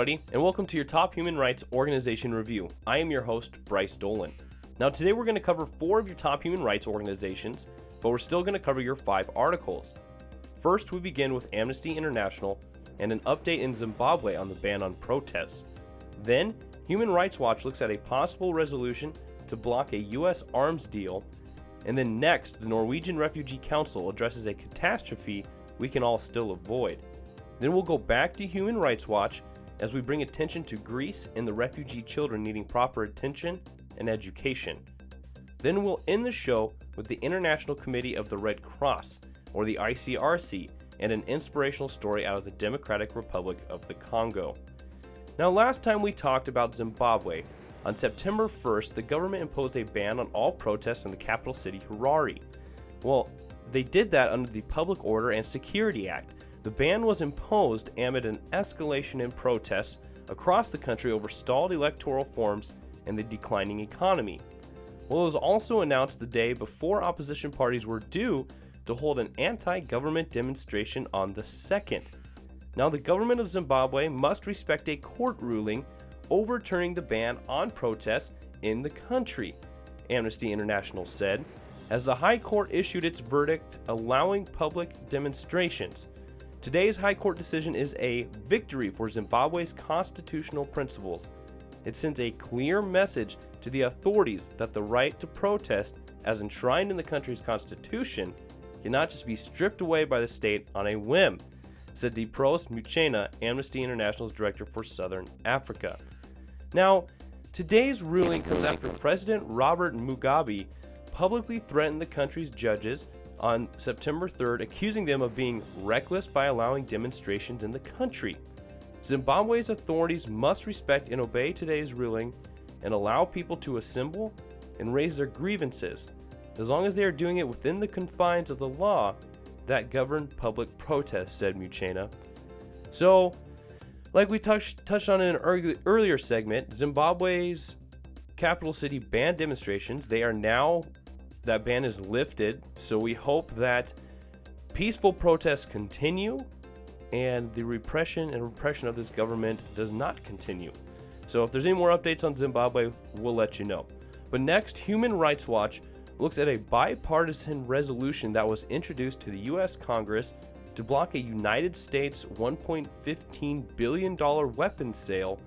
everybody, and welcome to your Top Human Rights Organization Review. I am your host, Bryce Dolan. Now today we're going to cover 4 of your top human rights organizations, but we're still going to cover your 5 articles. First, we begin with Amnesty International and an update in Zimbabwe on the ban on protests. Then, Human Rights Watch looks at a possible resolution to block a U.S. arms deal. And then next, the Norwegian Refugee Council addresses a catastrophe we can all still avoid. Then we'll go back to Human Rights Watch as we bring attention to Greece and the refugee children needing proper attention and education. Then we'll end the show with the International Committee of the Red Cross, or the ICRC, and an inspirational story out of the Democratic Republic of the Congo. Now, last time we talked about Zimbabwe. On September 1st, the government imposed a ban on all protests in the capital city, Harare. Well, they did that under the Public Order and Security Act. The ban was imposed amid an escalation in protests across the country over stalled electoral forms and the declining economy. Well, it was also announced the day before opposition parties were due to hold an anti-government demonstration on the 2nd. Now, the government of Zimbabwe must respect a court ruling overturning the ban on protests in the country, Amnesty International said, as the High Court issued its verdict allowing public demonstrations. Today's High Court decision is a victory for Zimbabwe's constitutional principles. It sends a clear message to the authorities that the right to protest, as enshrined in the country's constitution, cannot just be stripped away by the state on a whim, said Diprose Muchena, Amnesty International's director for Southern Africa. Now, today's ruling comes after President Robert Mugabe publicly threatened the country's judges on September 3rd, accusing them of being reckless by allowing demonstrations in the country. Zimbabwe's authorities must respect and obey today's ruling and allow people to assemble and raise their grievances, as long as they are doing it within the confines of the law that govern public protests, said Muchena. So, like we touched on in an earlier segment, Zimbabwe's capital city banned demonstrations. That ban is lifted, so we hope that peaceful protests continue and the repression of this government does not continue. So if there's any more updates on Zimbabwe, we'll let you know. But next, Human Rights Watch looks at a bipartisan resolution that was introduced to the U.S. Congress to block a United States $1.15 billion weapons sale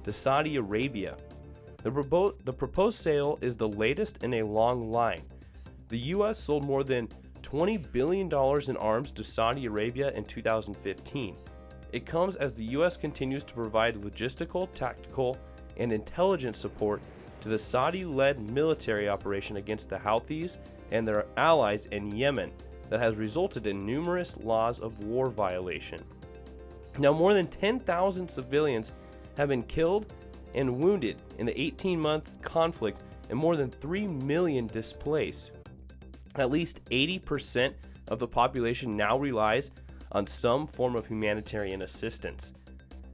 to Saudi Arabia. The proposed sale is the latest in a long line. The U.S. sold more than $20 billion in arms to Saudi Arabia in 2015. It comes as the U.S. continues to provide logistical, tactical, and intelligence support to the Saudi-led military operation against the Houthis and their allies in Yemen that has resulted in numerous laws of war violation. Now, more than 10,000 civilians have been killed and wounded in the 18-month conflict and more than 3 million displaced. At least 80% of the population now relies on some form of humanitarian assistance.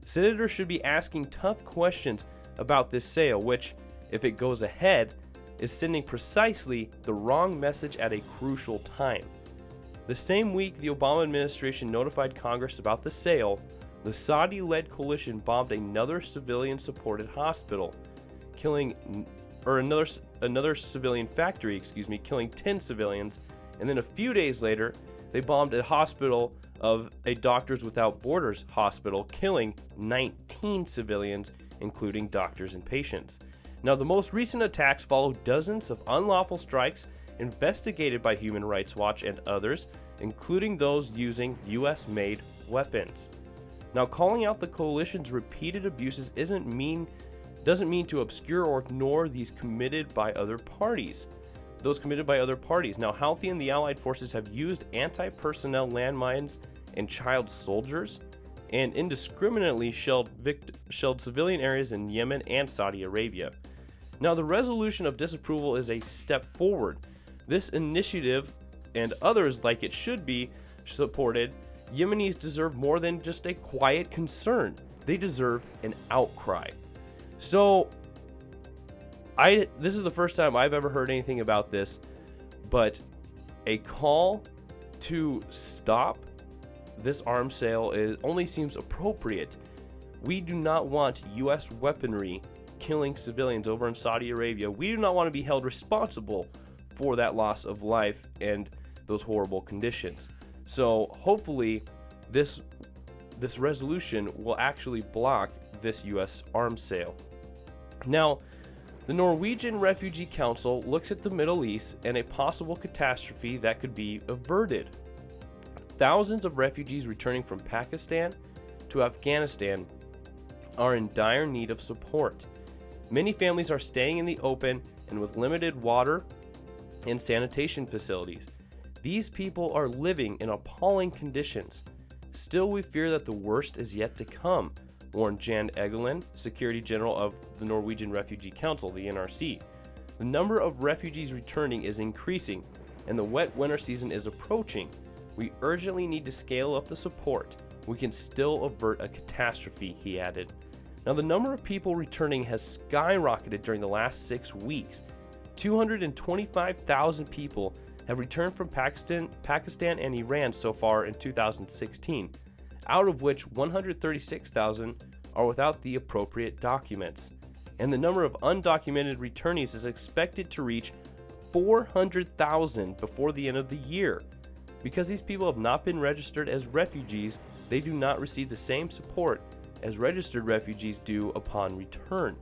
Senators should be asking tough questions about this sale, which, if it goes ahead, is sending precisely the wrong message at a crucial time. The same week the Obama administration notified Congress about the sale, the Saudi-led coalition bombed another civilian-supported hospital, another civilian factory, killing 10 civilians, and then a few days later, they bombed a hospital of a Doctors Without Borders hospital, killing 19 civilians, including doctors and patients. Now, the most recent attacks follow dozens of unlawful strikes investigated by Human Rights Watch and others, including those using U.S.-made weapons. Now, calling out the coalition's repeated abuses doesn't mean to obscure or ignore those committed by other parties. Now, Houthi and the Allied forces have used anti-personnel landmines and child soldiers and indiscriminately shelled civilian areas in Yemen and Saudi Arabia. Now, the resolution of disapproval is a step forward. This initiative and others like it should be supported. Yemenis deserve more than just a quiet concern. They deserve an outcry. So, this is the first time I've ever heard anything about this, but a call to stop this arms sale only seems appropriate We do not want U.S. weaponry killing civilians over in Saudi Arabia. We do not want to be held responsible for that loss of life and those horrible conditions. So hopefully this resolution will actually block this U.S. arms sale. Now, the Norwegian Refugee Council looks at the Middle East and a possible catastrophe that could be averted. Thousands of refugees returning from Pakistan to Afghanistan are in dire need of support. Many families are staying in the open and with limited water and sanitation facilities. These people are living in appalling conditions. Still, we fear that the worst is yet to come, warned Jan Egeland, Secretary General of the Norwegian Refugee Council, the NRC. The number of refugees returning is increasing, and the wet winter season is approaching. We urgently need to scale up the support. We can still avert a catastrophe, he added. Now, the number of people returning has skyrocketed during the last 6 weeks. 225,000 people have returned from Pakistan and Iran so far in 2016, out of which 136,000 are without the appropriate documents. And the number of undocumented returnees is expected to reach 400,000 before the end of the year. Because these people have not been registered as refugees, they do not receive the same support as registered refugees do upon return.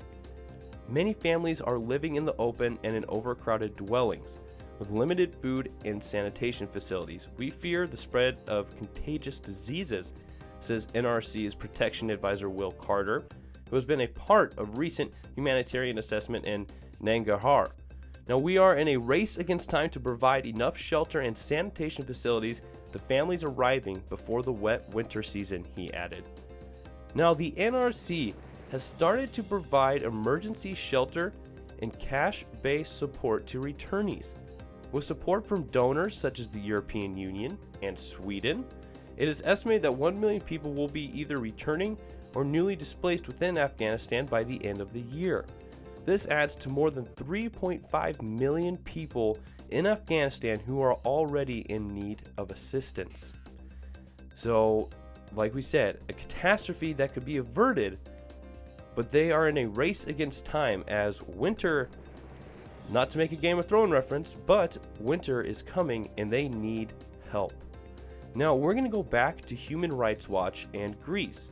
Many families are living in the open and in overcrowded dwellings, with limited food and sanitation facilities. We fear the spread of contagious diseases, says NRC's Protection Advisor Will Carter, who has been a part of recent humanitarian assessment in Nangarhar. Now, we are in a race against time to provide enough shelter and sanitation facilities to families arriving before the wet winter season, he added. Now, the NRC has started to provide emergency shelter and cash-based support to returnees. With support from donors such as the European Union and Sweden, it is estimated that 1 million people will be either returning or newly displaced within Afghanistan by the end of the year. This adds to more than 3.5 million people in Afghanistan who are already in need of assistance. So, like we said, a catastrophe that could be averted, but they are in a race against time as winter, not to make a Game of Thrones reference, but winter is coming and they need help. Now, we're going to go back to Human Rights Watch and Greece,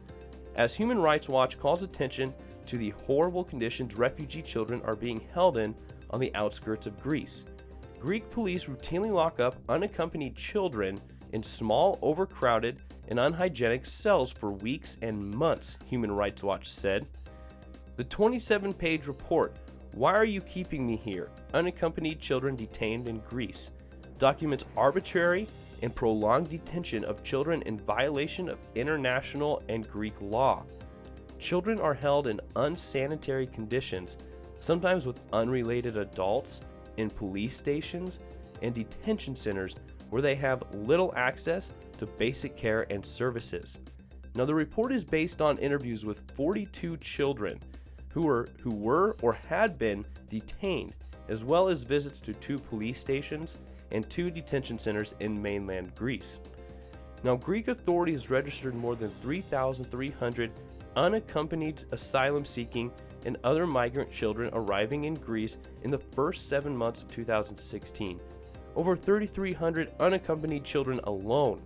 as Human Rights Watch calls attention to the horrible conditions refugee children are being held in on the outskirts of Greece. Greek police routinely lock up unaccompanied children in small, overcrowded, and unhygienic cells for weeks and months, Human Rights Watch said. The 27-page report, "Why Are You Keeping Me Here? Unaccompanied Children Detained in Greece," documents arbitrary and prolonged detention of children in violation of international and Greek law. Children are held in unsanitary conditions, sometimes with unrelated adults, in police stations and detention centers where they have little access to basic care and services. Now, the report is based on interviews with 42 children who were or had been detained, as well as visits to 2 police stations and 2 detention centers in mainland Greece. Now, Greek authorities registered more than 3,300 unaccompanied asylum-seeking and other migrant children arriving in Greece in the first 7 months of 2016. Over 3,300 unaccompanied children alone.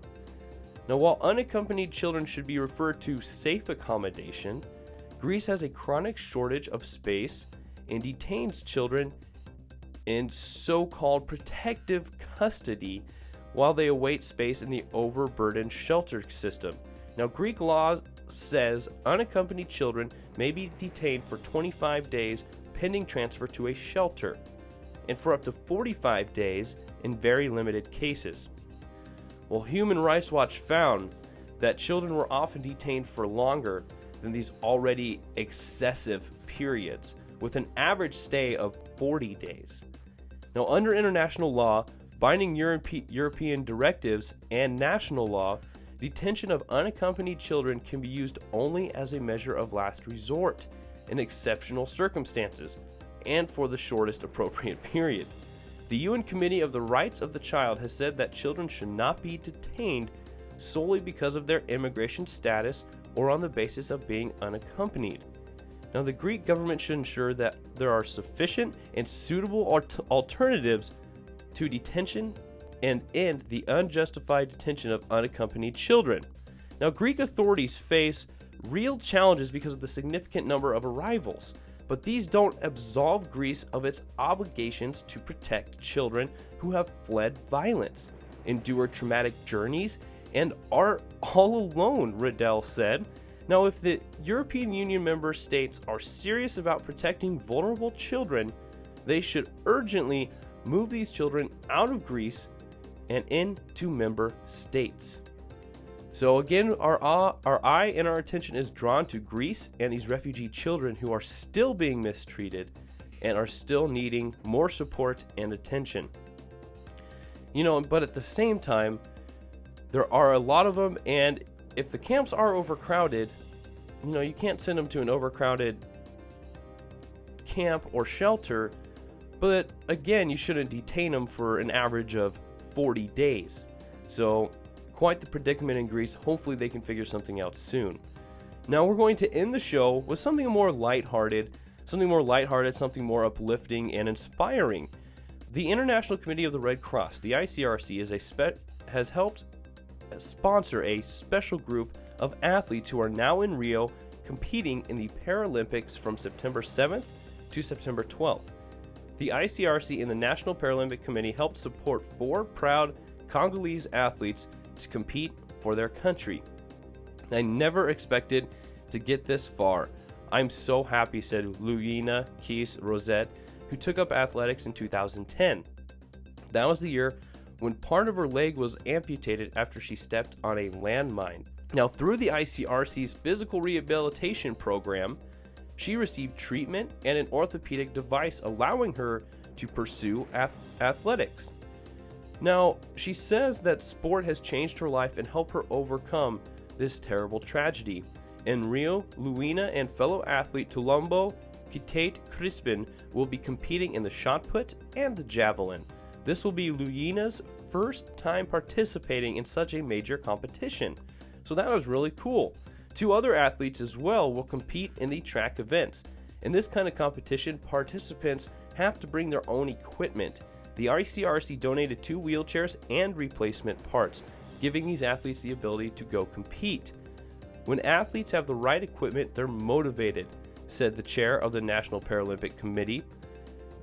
Now, while unaccompanied children should be referred to safe accommodation, Greece has a chronic shortage of space and detains children in so-called protective custody while they await space in the overburdened shelter system. Now, Greek law says unaccompanied children may be detained for 25 days pending transfer to a shelter, and for up to 45 days in very limited cases. Well, Human Rights Watch found that children were often detained for longer than these already excessive periods, with an average stay of 40 days. Now, under international law, binding European directives, and national law, detention of unaccompanied children can be used only as a measure of last resort in exceptional circumstances and for the shortest appropriate period. The UN Committee of the Rights of the Child has said that children should not be detained solely because of their immigration status or on the basis of being unaccompanied. Now, the Greek government should ensure that there are sufficient and suitable alternatives to detention and end the unjustified detention of unaccompanied children. Now, Greek authorities face real challenges because of the significant number of arrivals, but these don't absolve Greece of its obligations to protect children who have fled violence, endured traumatic journeys, and are all alone, Riddell said. Now, if the European Union member states are serious about protecting vulnerable children, they should urgently move these children out of Greece and into member states. So again, our eye and our attention is drawn to Greece and these refugee children who are still being mistreated and are still needing more support and attention. But at the same time, there are a lot of them, and if the camps are overcrowded, you can't send them to an overcrowded camp or shelter, but again, you shouldn't detain them for an average of 40 days. So quite the predicament in Greece. Hopefully they can figure something out soon. Now we're going to end the show with something more lighthearted, something more uplifting and inspiring. The International Committee of the Red Cross, the ICRC, has helped sponsor a special group of athletes who are now in Rio competing in the Paralympics from September 7th to September 12th. The ICRC and the National Paralympic Committee helped support 4 proud Congolese athletes to compete for their country. I never expected to get this far. I'm so happy, said Luina Keys Rosette, who took up athletics in 2010. That was the year when part of her leg was amputated after she stepped on a landmine. Now, through the ICRC's physical rehabilitation program, she received treatment and an orthopedic device allowing her to pursue athletics. Now, she says that sport has changed her life and helped her overcome this terrible tragedy. In Rio, Luina and fellow athlete Tulumbo Kitate Crispin will be competing in the shot put and the javelin. This will be Luina's first time participating in such a major competition. So that was really cool. 2 other athletes as well will compete in the track events. In this kind of competition, participants have to bring their own equipment. The ICRC donated 2 wheelchairs and replacement parts, giving these athletes the ability to go compete. When athletes have the right equipment, they're motivated, said the chair of the National Paralympic Committee.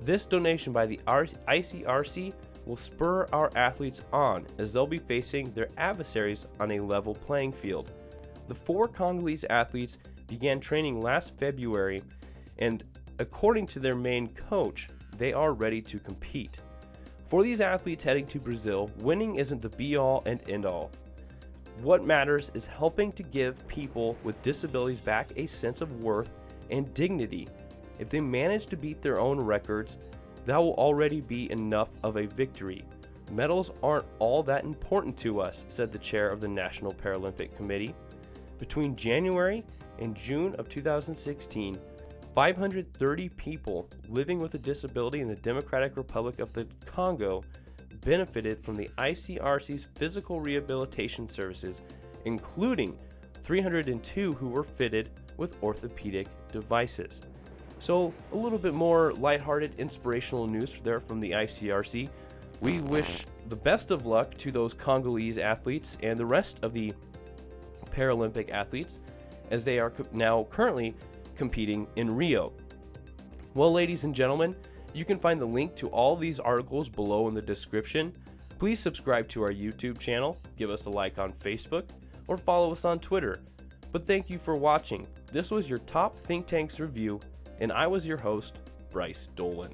This donation by the ICRC will spur our athletes on as they'll be facing their adversaries on a level playing field. The 4 Congolese athletes began training last February, and according to their main coach, they are ready to compete. For these athletes heading to Brazil, winning isn't the be-all and end-all. What matters is helping to give people with disabilities back a sense of worth and dignity. If they manage to beat their own records, that will already be enough of a victory. Medals aren't all that important to us, said the chair of the National Paralympic Committee. Between January and June of 2016, 530 people living with a disability in the Democratic Republic of the Congo benefited from the ICRC's physical rehabilitation services, including 302 who were fitted with orthopedic devices. So a little bit more lighthearted, inspirational news there from the ICRC. We wish the best of luck to those Congolese athletes and the rest of the Paralympic athletes as they are now currently competing in Rio. Well, ladies and gentlemen, you can find the link to all these articles below in the description. Please subscribe to our YouTube channel, give us a like on Facebook, or follow us on Twitter. But thank you for watching. This was your Top Think Tanks review, and I was your host, Bryce Dolan.